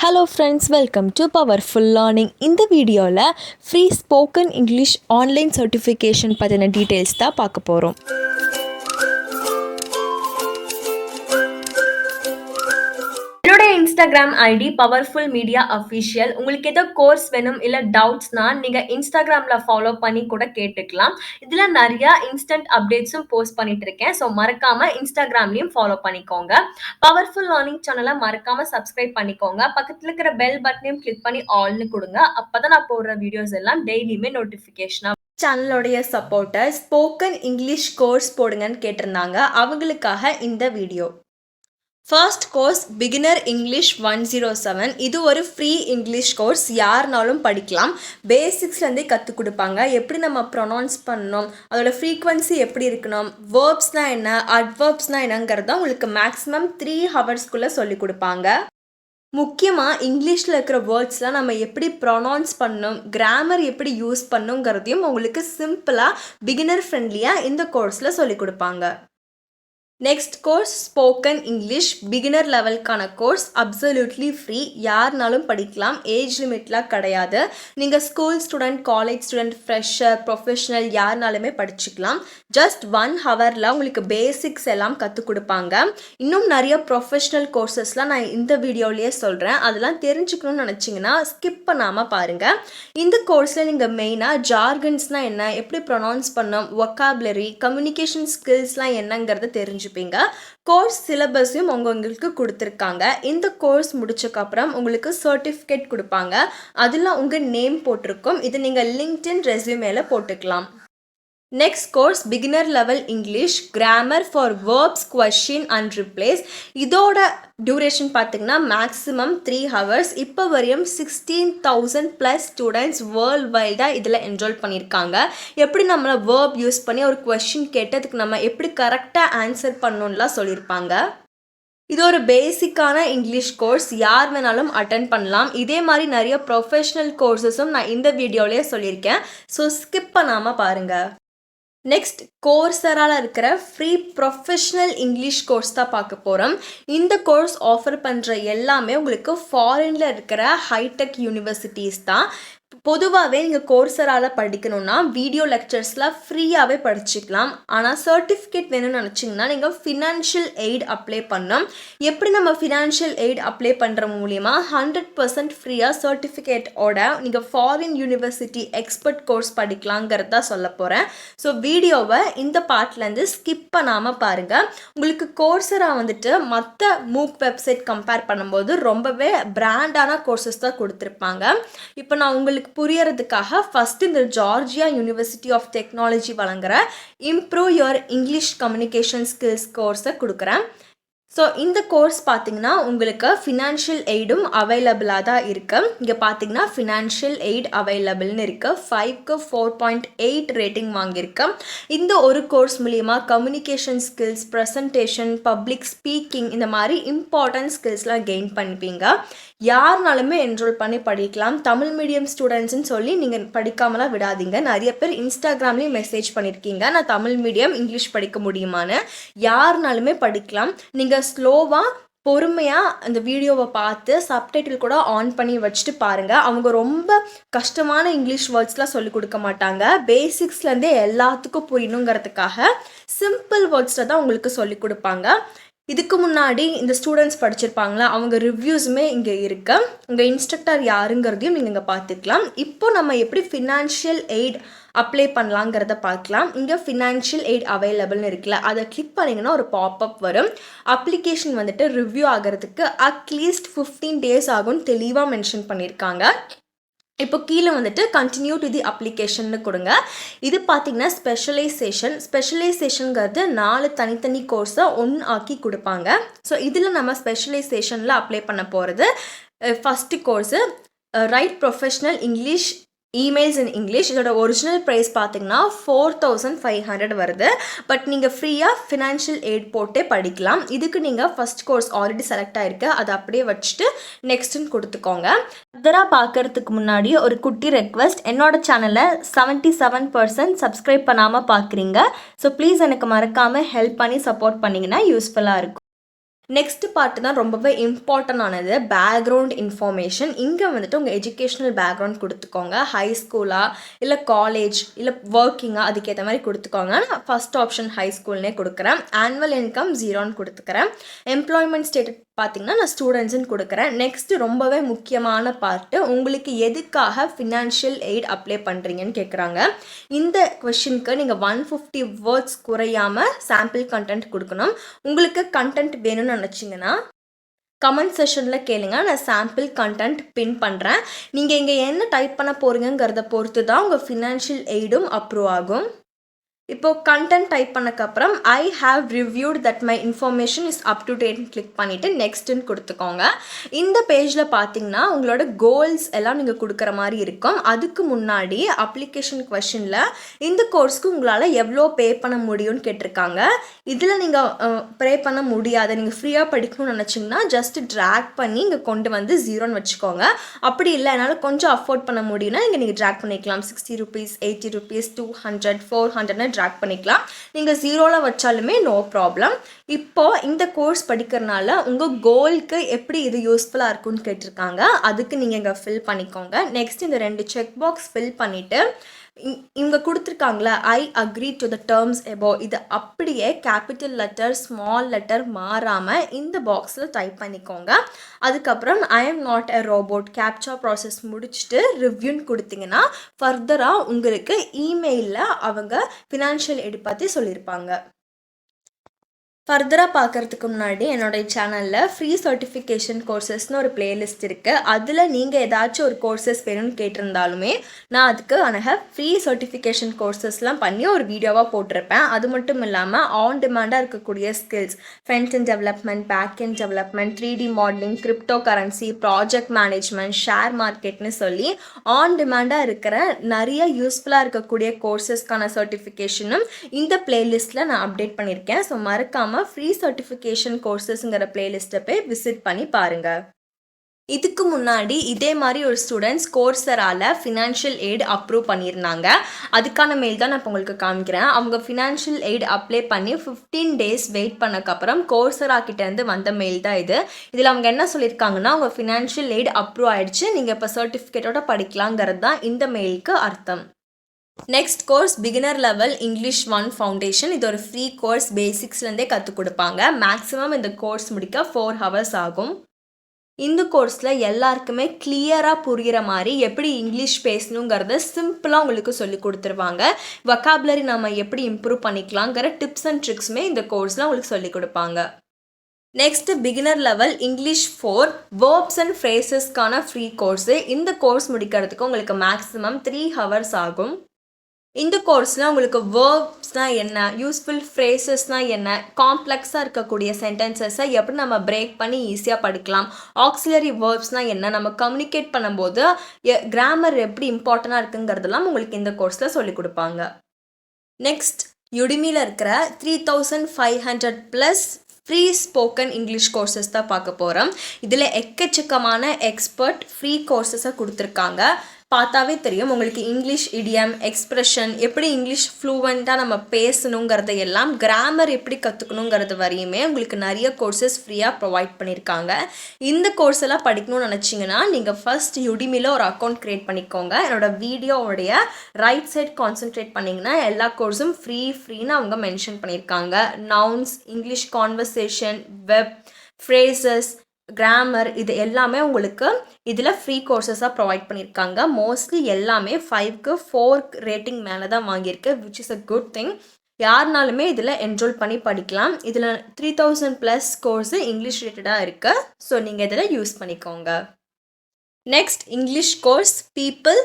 Hello friends, welcome to Powerful Learning. இந்த வீடியோவில் free spoken English online certification பற்றின details தான் பார்க்க போகிறோம். என்னோட Instagram ID powerful media official. உங்களுக்கு ஏதோ கோர்ஸ் வேணும் இல்லை டவுட்ஸ்னா நீங்கள் இன்ஸ்டாகிராமில் ஃபாலோ பண்ணி கூட கேட்டுக்கலாம். இதில் நிறையா இன்ஸ்டன்ட் அப்டேட்ஸும் போஸ்ட் பண்ணிட்டு இருக்கேன். ஸோ மறக்காமல் இன்ஸ்டாகிராம்லையும் ஃபாலோ பண்ணிக்கோங்க. பவர்ஃபுல் லேர்னிங் சேனலை மறக்காமல் சப்ஸ்கிரைப் பண்ணிக்கோங்க. பக்கத்தில் இருக்கிற பெல் பட்டனையும் கிளிக் பண்ணி ஆல்னு கொடுங்க. அப்போ தான் நான் போடுற வீடியோஸ் எல்லாம் டெய்லியுமே நோட்டிஃபிகேஷனாக. சேனலோடைய சப்போர்ட்டர் ஸ்போக்கன் இங்கிலீஷ் கோர்ஸ் போடுங்கன்னு கேட்டிருந்தாங்க. அவங்களுக்காக இந்த video. First course beginner English 107. இது ஒரு ஃப்ரீ இங்கிலீஷ் கோர்ஸ், யாருனாலும் படிக்கலாம். பேசிக்ஸ்லேருந்தே கற்றுக் கொடுப்பாங்க. எப்படி நம்ம ப்ரொனவுன்ஸ் பண்ணணும், அதோட ஃப்ரீக்வன்சி எப்படி இருக்கணும், வேர்ப்ஸ்னால் என்ன, அட்வர்ப்ஸ்னால் என்னங்கிறத உங்களுக்கு மேக்ஸிமம் 3 ஹவர்ஸ்க்குள்ளே சொல்லிக் கொடுப்பாங்க. முக்கியமாக இங்கிலீஷில் இருக்கிற வேர்ட்ஸ்லாம் நம்ம எப்படி ப்ரொனவுன்ஸ் பண்ணணும், கிராமர் எப்படி யூஸ் பண்ணுங்கிறதையும் உங்களுக்கு சிம்பிளாக பிகினர் ஃப்ரெண்ட்லியாக இந்த கோர்ஸில் சொல்லிக் கொடுப்பாங்க. Next course spoken English beginner லெவலுக்கான கோர்ஸ், அப்சல்யூட்லி ஃப்ரீ, யாருனாலும் படிக்கலாம். ஏஜ் லிமிட்லாம் கிடையாது. நீங்கள் school student, college student, fresher, professional யாருனாலுமே படிச்சுக்கலாம். ஜஸ்ட் 1 ஹவரில் உங்களுக்கு பேசிக்ஸ் எல்லாம் கற்றுக் கொடுப்பாங்க. இன்னும் நிறைய ப்ரொஃபஷனல் கோர்சஸ்லாம் நான் இந்த வீடியோலேயே சொல்கிறேன். அதெல்லாம் தெரிஞ்சுக்கணும்னு நினச்சிங்கன்னா ஸ்கிப் பண்ணாமல் பாருங்கள். இந்த கோர்ஸில் நீங்கள் மெயினாக ஜார்கன்ஸ்னால் என்ன, எப்படி ப்ரொனவுன்ஸ் பண்ணோம், வொக்காபுலரி, கம்யூனிகேஷன் ஸ்கில்ஸ்லாம் என்னங்கிறத தெரிஞ்சுப்பீங்க. கோர்ஸ் சிலபஸையும் உங்களுக்கு கொடுத்துருக்காங்க. இந்த கோர்ஸ் முடிச்சக்கப்புறம் உங்களுக்கு சர்டிஃபிகேட் கொடுப்பாங்க. அதில் உங்கள் நேம் போட்டிருக்கும். இது நீங்கள் லிங்க்டின் ரெஸ்யூமேல போட்டுக்கலாம். Next course beginner level English grammar for verbs, question and replace. இதோட டியூரேஷன் பார்த்திங்கன்னா மேக்ஸிமம் 3 ஹவர்ஸ். இப்போ வரையும் 16,000+ ஸ்டூடெண்ட்ஸ் வேர்ல்டு வைடாக இதில் என்ரோல் பண்ணியிருக்காங்க. எப்படி நம்மளை வேர்ப் யூஸ் பண்ணி ஒரு கொஸ்டின் கேட்டு அதுக்கு நம்ம எப்படி கரெக்டாக ஆன்சர் பண்ணணும்லாம் சொல்லியிருப்பாங்க. இது ஒரு பேசிக்கான இங்கிலீஷ் கோர்ஸ், யார் வேணாலும் அட்டன் பண்ணலாம். இதே மாதிரி நிறைய ப்ரொஃபஷ்னல் கோர்ஸஸும் நான் இந்த வீடியோலேயே சொல்லியிருக்கேன். ஸோ ஸ்கிப் பண்ணாமல் பாருங்கள். நெக்ஸ்ட் கோர்சரால இருக்கிற ஃப்ரீ ப்ரொஃபஷ்னல் இங்கிலீஷ் கோர்ஸ் தான் பார்க்க போகிறோம். இந்த கோர்ஸ் ஆஃபர் பண்ணுற எல்லாமே உங்களுக்கு ஃபாரினில் இருக்கிற ஹைடெக் யூனிவர்சிட்டிஸ் தான். பொதுவாகவே நீங்கள் கோர்சரால் படிக்கணும்னா வீடியோ லெக்சர்ஸ்லாம் ஃப்ரீயாகவே படிச்சுக்கலாம். ஆனால் சர்டிஃபிகேட் வேணும்னு நினச்சிங்கன்னா நீங்கள் ஃபினான்ஷியல் எய்ட் அப்ளை பண்ணணும். எப்படி நம்ம ஃபினான்ஷியல் எய்ட் அப்ளை பண்ணுற மூலிமா 100% ஃப்ரீயாக சர்டிஃபிகேட்டோட நீங்கள் ஃபாரின் யூனிவர்சிட்டி எக்ஸ்பர்ட் கோர்ஸ் படிக்கலாங்கிறது தான் சொல்ல போகிறேன். ஸோ வீடியோவை இந்த பார்ட்லேருந்து ஸ்கிப் பண்ணாமல் பாருங்கள். உங்களுக்கு கோர்சரா வந்துட்டு மற்ற மூக் வெப்சைட் கம்பேர் பண்ணும்போது ரொம்பவே பிராண்டான கோர்சஸ் தான் கொடுத்துருப்பாங்க. இப்போ நான் உங்களுக்கு புரியறதுக்காக ஃபஸ்ட்டு இந்த ஜார்ஜியா யூனிவர்சிட்டி ஆஃப் டெக்னாலஜி வழங்குற improve your English communication skills கோர்ஸை கொடுக்குறேன். ஸோ இந்த கோர்ஸ் பார்த்திங்கன்னா உங்களுக்கு ஃபினான்ஷியல் எய்டும் அவைலபிளாக தான் இருக்குது. இங்கே பார்த்திங்கன்னா ஃபினான்ஷியல் எய்ட் அவைலபிள்னு இருக்குது. 5க்கு 4.8 ரேட்டிங் வாங்கியிருக்கு. இந்த ஒரு கோர்ஸ் மூலிமா communication skills, presentation, public speaking, இந்த மாதிரி இம்பார்ட்டன்ட் ஸ்கில்ஸ்லாம் கெயின் பண்ணிப்பீங்க. யாருனாலுமே என்ரோல் பண்ணி படிக்கலாம். தமிழ் மீடியம் ஸ்டூடெண்ட்ஸ்ன்னு சொல்லி நீங்கள் படிக்காமலாம் விடாதீங்க. நிறைய பேர் இன்ஸ்டாகிராம்லேயும் மெசேஜ் பண்ணியிருக்கீங்க, நான் தமிழ் மீடியம் இங்கிலீஷ் படிக்க முடியுமான்னு. யாருனாலுமே படிக்கலாம். நீங்கள் ஸ்லோவாக பொறுமையாக அந்த வீடியோவை பார்த்து சப்டைட்டில் கூட ஆன் பண்ணி வச்சுட்டு பாருங்கள். அவங்க ரொம்ப கஷ்டமான இங்கிலீஷ் வேர்ட்ஸ்லாம் சொல்லிக் கொடுக்க மாட்டாங்க. பேசிக்ஸ்லேருந்தே எல்லாத்துக்கும் புரியணுங்கிறதுக்காக சிம்பிள் வேர்ட்ஸில் தான் உங்களுக்கு சொல்லிக் கொடுப்பாங்க. இதுக்கு முன்னாடி இந்த ஸ்டூடெண்ட்ஸ் படிச்சிருப்பாங்களா, அவங்க ரிவ்யூஸுமே இங்கே இருக்கு. உங்கள் இன்ஸ்ட்ரக்டர் யாருங்கிறதையும் நீங்கள் இங்கே பார்த்துக்கலாம். இப்போ நம்ம எப்படி ஃபினான்ஷியல் எய்ட் அப்ளை பண்ணலாங்கிறத பார்க்கலாம். இங்கே ஃபினான்ஷியல் எய்ட் அவைலபிள்னு இருக்குல்ல, அதை கிளிக் பண்ணிங்கன்னா ஒரு பாப்அப் வரும். அப்ளிகேஷன் வந்துட்டு ரிவ்யூ ஆகிறதுக்கு அட்லீஸ்ட் 15 days ஆகும்னு தெளிவாக மென்ஷன் பண்ணியிருக்காங்க. இப்போ கீழே வந்துட்டு கண்டினியூ டு தி அப்ளிகேஷன்னு கொடுங்க. இது பார்த்திங்கன்னா ஸ்பெஷலைசேஷனுங்கிறது 4 தனித்தனி கோர்ஸை ஒன்று ஆக்கி கொடுப்பாங்க. ஸோ இதில் நம்ம ஸ்பெஷலைசேஷனில் அப்ளை பண்ண போகிறது first course right professional English emails in English. இதோட ஒரிஜினல் ப்ரைஸ் பார்த்திங்கன்னா 4,500 வருது. பட் நீங்கள் ஃப்ரீயாக ஃபினான்ஷியல் எய்ட் போட்டே படிக்கலாம். இதுக்கு நீங்கள் ஃபஸ்ட் கோர்ஸ் ஆல்ரெடி செலக்ட் ஆகிருக்கு, அதை அப்படியே வச்சுட்டு நெக்ஸ்ட்டுன்னு கொடுத்துக்கோங்க. அதராக பார்க்குறதுக்கு முன்னாடி ஒரு குட்டி ரெக்வெஸ்ட், என்னோட சேனலை 77% சப்ஸ்கிரைப் பண்ணாமல் பார்க்குறீங்க. ஸோ ப்ளீஸ் எனக்கு மறக்காமல் ஹெல்ப் பண்ணி சப்போர்ட் பண்ணிங்கன்னா யூஸ்ஃபுல்லாக இருக்கும். நெக்ஸ்ட் பார்ட் தான் ரொம்பவே இம்பார்ட்டன்ட் ஆனது, பேக்ரவுண்ட் இன்ஃபர்மேஷன். இங்கே வந்துட்டு உங்கள் எஜுகேஷ்னல் பேக்ரவுண்ட் கொடுத்துக்கோங்க. ஹை ஸ்கூலா இல்லை காலேஜ் இல்லை ஒர்க்கிங்கா அதுக்கேற்ற மாதிரி கொடுத்துக்கோங்க. நான் ஃபஸ்ட் ஆப்ஷன் ஹை ஸ்கூல்னே கொடுக்குறேன். ஆனுவல் இன்கம் 0ன்னு கொடுத்துக்கிறேன். எம்ப்ளாய்மெண்ட் ஸ்டேட்டஸ் பார்த்தீங்கன்னா நான் ஸ்டூடெண்ட்ஸ்ன்னு கொடுக்குறேன். நெக்ஸ்ட் ரொம்பவே முக்கியமான பார்ட்டு, உங்களுக்கு எதுக்காக ஃபினான்ஷியல் எய்ட் அப்ளை பண்ணுறீங்கன்னு கேட்குறாங்க. இந்த கொஷினுக்கு நீங்கள் 150 வேர்ட்ஸ் குறையாமல் சாம்பிள் கண்டென்ட் கொடுக்கணும். உங்களுக்கு கண்டென்ட் வேணும்னு நினச்சிங்கன்னா கமெண்ட் செஷனில் கேளுங்க, நான் சாம்பிள் கண்டென்ட் பின் பண்ணுறேன். நீங்கள் இங்கே என்ன டைப் பண்ண போகிறீங்கிறத பொறுத்து தான் உங்கள் ஃபினான்ஷியல் எய்டும் அப்ரூவ் ஆகும். இப்போது கண்டென்ட் டைப் பண்ணக்கப்புறம் I have reviewed that my information is up to டேட்னு கிளிக் பண்ணிவிட்டு நெக்ஸ்ட்டுன்னு கொடுத்துக்கோங்க. இந்த பேஜில் பார்த்தீங்கன்னா உங்களோட கோல்ஸ் எல்லாம் நீங்கள் கொடுக்குற மாதிரி இருக்கும். அதுக்கு முன்னாடி அப்ளிகேஷன் கொஷனில் இந்த கோர்ஸ்க்கு உங்களால் எவ்வளோ பே பண்ண முடியும்னு கேட்டிருக்காங்க. இதில் நீங்கள் பே பண்ண முடியாது, நீங்கள் ஃப்ரீயாக படிக்கணும்னு நினச்சிங்கன்னா ஜஸ்ட் ட்ராக் பண்ணி இங்கே கொண்டு வந்து 0ன்னு வச்சுக்கோங்க. அப்படி இல்லை என்னால் கொஞ்சம் அஃபோர்ட் பண்ண முடியும்னா இங்கே நீங்கள் ட்ராக் பண்ணிக்கலாம். 60 rupees, 80 rupees, 200, 400 ட்ராக் பண்ணிக்கலாம். நீங்கள் 0ல் வச்சாலுமே நோ ப்ராப்ளம். இப்போது இந்த கோர்ஸ் படிக்கிறனால உங்கள் கோலுக்கு எப்படி இது யூஸ்ஃபுல்லாக இருக்கும்னு கேட்டிருக்காங்க. அதுக்கு நீங்கள் இங்கே ஃபில் பண்ணிக்கோங்க. நெக்ஸ்ட் இந்த 2 செக் பாக்ஸ் ஃபில் பண்ணிவிட்டு இவங்க கொடுத்துருக்காங்களா I agree to the terms above, இது அப்படியே கேபிட்டல் லெட்டர் ஸ்மால் லெட்டர் மாறாமல் இந்த பாக்ஸில் டைப் பண்ணிக்கோங்க. அதுக்கப்புறம் I am not a robot captcha process முடிச்சுட்டு ரிவ்யூன்னு கொடுத்தீங்கன்னா ஃபர்தராக உங்களுக்கு இமெயிலில் அவங்க ஃபினான்ஷியல் எய்ட் பற்றி சொல்லியிருப்பாங்க. ஃபர்தராக பார்க்குறதுக்கு முன்னாடி என்னோடய சேனலில் ஃப்ரீ சர்டிஃபிகேஷன் கோர்சஸ்னு ஒரு பிளேலிஸ்ட் இருக்குது. அதில் நீங்கள் ஏதாச்சும் ஒரு கோர்சஸ் வேணும்னு கேட்டிருந்தாலுமே நான் அதுக்கு ஃப்ரீ சர்டிஃபிகேஷன் கோர்சஸ்லாம் பண்ணி ஒரு வீடியோவாக போட்டிருப்பேன். அது மட்டும் இல்லாமல் ஆன் டிமாண்டாக இருக்கக்கூடிய skills, front and development, back and development, 3D modelling, cryptocurrency, project management, share மார்க்கெட்னு சொல்லி ஆன் டிமாண்டாக இருக்கிற நிறைய யூஸ்ஃபுல்லாக இருக்கக்கூடிய கோர்சஸ்க்கான சர்டிஃபிகேஷனும் இந்த பிளேலிஸ்ட்டில் நான் அப்டேட் பண்ணியிருக்கேன். ஸோ மறக்காமல் ஃப்ரீ சர்டிஃபிகேஷன் கோர்சஸ்ங்கிற பிளேலிஸ்ட்டை போய் விசிட் பண்ணி பாருங்கள். இதுக்கு முன்னாடி இதே மாதிரி ஒரு ஸ்டூடெண்ட்ஸ் கோர்சரால் ஃபினான்ஷியல் எய்ட் அப்ரூவ் பண்ணியிருந்தாங்க. அதுக்கான மெயில் தான் நான் இப்போ உங்களுக்கு காமிக்கிறேன். அவங்க ஃபினான்ஷியல் எய்ட் அப்ளை பண்ணி 15 days வெயிட் பண்ணக்கப்புறம் கோர்சரா கிட்டேருந்து வந்த மெயில் தான் இது. இதில் அவங்க என்ன சொல்லியிருக்காங்கன்னா அவங்க ஃபினான்ஷியல் எய்ட் அப்ரூவ் ஆகிடுச்சு, நீங்கள் இப்போ சர்டிஃபிகேட்டோட படிக்கலாங்கிறது தான் இந்த மெயிலுக்கு அர்த்தம். Next course beginner level English 1 foundation. இது ஒரு ஃப்ரீ கோர்ஸ், பேசிக்ஸ்லேருந்தே கற்றுக் கொடுப்பாங்க. மேக்ஸிமம் இந்த கோர்ஸ் முடிக்க 4 hours ஆகும். இந்த கோர்ஸில் எல்லாருக்குமே கிளியராக புரிகிற மாதிரி எப்படி இங்கிலீஷ் பேசணுங்கிறத சிம்பிளாக உங்களுக்கு சொல்லி கொடுத்துருவாங்க. வொக்காபுலரி நம்ம எப்படி இம்ப்ரூவ் பண்ணிக்கலாங்கிற டிப்ஸ் அண்ட் ட்ரிக்ஸுமே இந்த கோர்ஸில் உங்களுக்கு சொல்லி கொடுப்பாங்க. Next beginner level English 4 verbs and ஃப்ரேசஸ்க்கான ஃப்ரீ கோர்ஸு. இந்த கோர்ஸ் முடிக்கிறதுக்கு உங்களுக்கு மேக்ஸிமம் 3 hours ஆகும். இந்த கோர்ஸில் உங்களுக்கு வேர்ப்ஸ்னால் என்ன, யூஸ்ஃபுல் ஃப்ரேசஸ்னால் என்ன, காம்ப்ளெக்ஸாக இருக்கக்கூடிய சென்டென்சஸை எப்படி நம்ம பிரேக் பண்ணி ஈஸியாக படிக்கலாம், ஆக்சிலரி வேர்ப்ஸ்னால் என்ன, நம்ம கம்யூனிகேட் பண்ணும்போது கிராமர் எப்படி இம்பார்ட்டண்ட்டாக இருக்குங்கிறதெல்லாம் உங்களுக்கு இந்த கோர்ஸில் சொல்லிக் கொடுப்பாங்க. நெக்ஸ்ட் யுடிமியில் இருக்கிற 3500+ ஃப்ரீ ஸ்போக்கன் இங்கிலீஷ் கோர்சஸ் தான் பார்க்க போகிறோம். இதில் எக்கச்சக்கமான எக்ஸ்பர்ட் ஃப்ரீ கோர்சஸை கொடுத்துருக்காங்க. பார்த்தாவே தெரியும் உங்களுக்கு இங்கிலீஷ் இடியம், எக்ஸ்ப்ரெஷன், எப்படி இங்கிலீஷ் ஃப்ளூவெண்ட்டாக நம்ம பேசணுங்கிறத எல்லாம், கிராமர் எப்படி கற்றுக்கணுங்கிறது வரையுமே உங்களுக்கு நிறைய கோர்சஸ் ஃப்ரீயாக ப்ரொவைட் பண்ணியிருக்காங்க. இந்த கோர்ஸ் எல்லாம் படிக்கணும்னு நினச்சிங்கன்னா நீங்கள் ஃபஸ்ட் யுடிமியில் ஒரு அக்கௌண்ட் க்ரியேட் பண்ணிக்கோங்க. என்னோடய வீடியோவுடைய ரைட் சைட் கான்சென்ட்ரேட் பண்ணிங்கன்னா எல்லா கோர்ஸும் ஃப்ரீன்னு அவங்க மென்ஷன் பண்ணியிருக்காங்க. Nouns, English conversation, web, phrases, grammar, இது எல்லாமே உங்களுக்கு இதில் ஃப்ரீ கோர்சஸாக ப்ரொவைட் பண்ணியிருக்காங்க. மோஸ்ட்லி எல்லாமே 5க்கு 4 ரேட்டிங் மேலே தான் வாங்கியிருக்கு, which is a good thing. யாருனாலுமே இதில் என்ரோல் பண்ணி படிக்கலாம். இதில் 3000+ கோர்ஸு இங்கிலீஷ் ரிலேட்டடாக இருக்குது. ஸோ நீங்கள் இதில் யூஸ் பண்ணிக்கோங்க. Next English course people,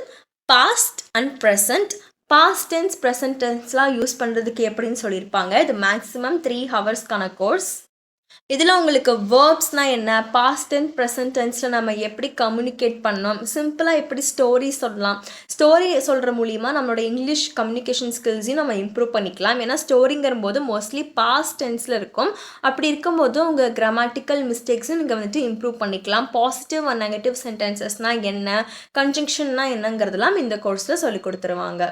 past and present. Past tense, present டென்ஸ்லாம் யூஸ் பண்ணுறதுக்கு எப்படின்னு சொல்லியிருப்பாங்க. இது மேக்ஸிமம் 3 ஹவர்ஸ்க்கான கோர்ஸ். இதில் உங்களுக்கு வேர்ப்ஸ்னால் என்ன, பாஸ்ட் அண்ட் ப்ரெசன்ட் டென்ஸில் நம்ம எப்படி கம்யூனிகேட் பண்ணோம், சிம்பிளாக எப்படி ஸ்டோரி சொல்லலாம், ஸ்டோரி சொல்கிற மூலிமா நம்மளோட இங்கிலீஷ் கம்யூனிகேஷன் ஸ்கில்ஸையும் நம்ம இம்ப்ரூவ் பண்ணிக்கலாம். ஏன்னா ஸ்டோரிங்கிற போது மோஸ்ட்லி பாஸ்ட் டென்ஸில் இருக்கும். அப்படி இருக்கும்போது உங்கள் கிராமட்டிக்கல் மிஸ்டேக்ஸும் நீங்கள் வந்துட்டு இம்ப்ரூவ் பண்ணிக்கலாம். பாசிட்டிவ் அண்ட் நெகட்டிவ் சென்டென்சஸ்னால் என்ன, கன்ஜங்ஷன்னா என்னங்கிறதெல்லாம் இந்த கோர்ஸில் சொல்லி கொடுத்துருவாங்க.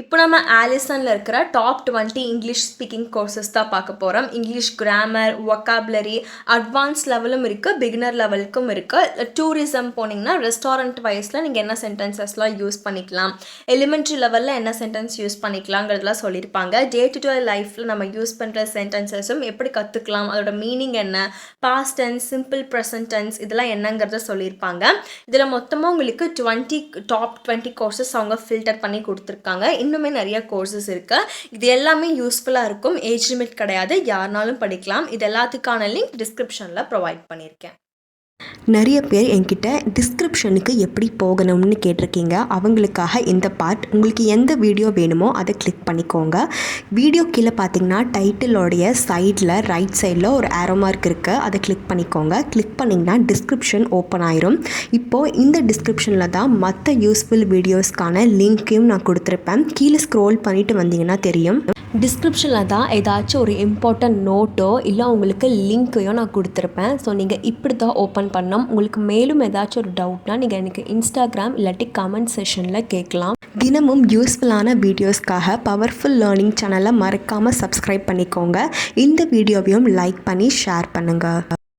இப்போ நம்ம ஆலிசனில் இருக்கிற டாப் 20 இங்கிலீஷ் ஸ்பீக்கிங் கோர்சஸ் தான் பார்க்க போகிறோம். இங்கிலீஷ் கிராமர், வொக்காபுலரி, அட்வான்ஸ் லெவலும் இருக்குது, பிகினர் லெவலுக்கும் இருக்குது. டூரிசம் போனீங்கன்னா ரெஸ்டாரண்ட் வைஸில் நீங்கள் என்ன சென்டென்சஸ்லாம் யூஸ் பண்ணிக்கலாம், எலிமெண்ட்ரி லெவலில் என்ன சென்டென்ஸ் யூஸ் பண்ணிக்கலாங்கிறதுலாம் சொல்லியிருப்பாங்க. டே டு டே லைஃப்பில் நம்ம யூஸ் பண்ணுற சென்டென்சஸும் எப்படி கற்றுக்கலாம், அதோட மீனிங் என்ன, past tense, simple present tense, இதெல்லாம் என்னங்கிறத சொல்லியிருப்பாங்க. இதில் மொத்தமாக உங்களுக்கு டாப் 20 கோர்சஸ் அவங்க ஃபில்டர் பண்ணி கொடுத்துருக்காங்க. இன்னுமே நிறைய கோர்சஸ் இருக்குது. இது எல்லாமே யூஸ்ஃபுல்லாக இருக்கும். ஏஜ் லிமிட் கிடையாது, யாருனாலும் படிக்கலாம். இது எல்லாத்துக்கான லிங்க் டிஸ்கிரிப்ஷனில் ப்ரொவைட் பண்ணியிருக்கேன். நிறைய பேர் என்கிட்ட டிஸ்கிரிப்ஷனுக்கு எப்படி போகணும்னு கேட்டிருக்கீங்க. அவங்களுக்காக இந்த பார்ட். உங்களுக்கு எந்த வீடியோ வேணுமோ அதை கிளிக் பண்ணிக்கோங்க. வீடியோ கீழே பார்த்தீங்கன்னா டைட்டிலோடைய சைடில் ரைட் சைடில் ஒரு ஆரோ மார்க் இருக்குது, அதை கிளிக் பண்ணிக்கோங்க. கிளிக் பண்ணிங்கன்னா டிஸ்கிரிப்ஷன் ஓப்பன் ஆயிரும். இப்போது இந்த டிஸ்கிரிப்ஷனில் தான் மற்ற யூஸ்ஃபுல் வீடியோஸ்க்கான லிங்க்கையும் நான் கொடுத்துருப்பேன். கீழே ஸ்க்ரோல் பண்ணிவிட்டு வந்தீங்கன்னா தெரியும். டிஸ்கிரிப்ஷனில் தான் ஏதாச்சும் ஒரு இம்பார்ட்டன்ட் நோட்டோ இல்லை உங்களுக்கு லிங்க்கையோ நான் கொடுத்துருப்பேன். ஸோ நீங்கள் இப்படி தான் ஓப்பன் பண்ணோம். உங்களுக்கு மேலும் ஏதாச்சும் ஒரு டவுட்னால் நீங்கள் எனக்கு இன்ஸ்டாகிராம் இல்லாட்டி கமெண்ட் செஷனில் கேட்கலாம். தினமும் யூஸ்ஃபுல்லான வீடியோஸ்க்காக பவர்ஃபுல் லேர்னிங் சேனலை மறக்காமல் சப்ஸ்கிரைப் பண்ணிக்கோங்க. இந்த வீடியோவையும் லைக் பண்ணி ஷேர் பண்ணுங்கள்.